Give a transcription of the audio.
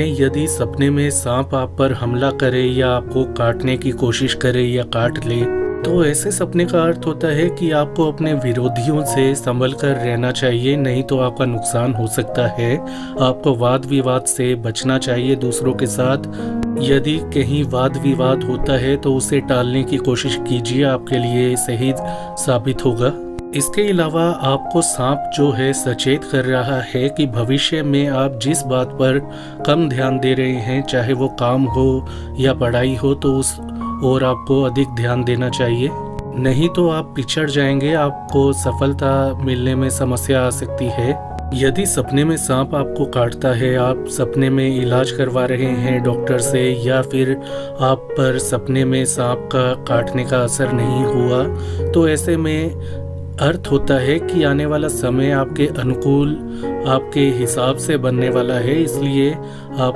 यदि सपने में सांप आप पर हमला करे या आपको काटने की कोशिश करे या काट ले, तो ऐसे सपने का अर्थ होता है कि आपको अपने विरोधियों से संभल कर रहना चाहिए, नहीं तो आपका नुकसान हो सकता है। आपको वाद विवाद से बचना चाहिए दूसरों के साथ। यदि कहीं वाद विवाद होता है तो उसे टालने की कोशिश कीजिए, आपके लिए सही साबित होगा। इसके अलावा आपको सांप जो है सचेत कर रहा है कि भविष्य में आप जिस बात पर कम ध्यान दे रहे हैं, चाहे वो काम हो या पढ़ाई हो, तो उस और आपको अधिक ध्यान देना चाहिए, नहीं तो आप पिछड़ जाएंगे। आपको सफलता मिलने में समस्या आ सकती है। यदि सपने में सांप आपको काटता है, आप सपने में इलाज करवा रहे हैं डॉक्टर से, या फिर आप पर सपने में सांप का काटने का असर नहीं हुआ, तो ऐसे में अर्थ होता है कि आने वाला समय आपके अनुकूल, आपके हिसाब से बनने वाला है। इसलिए आप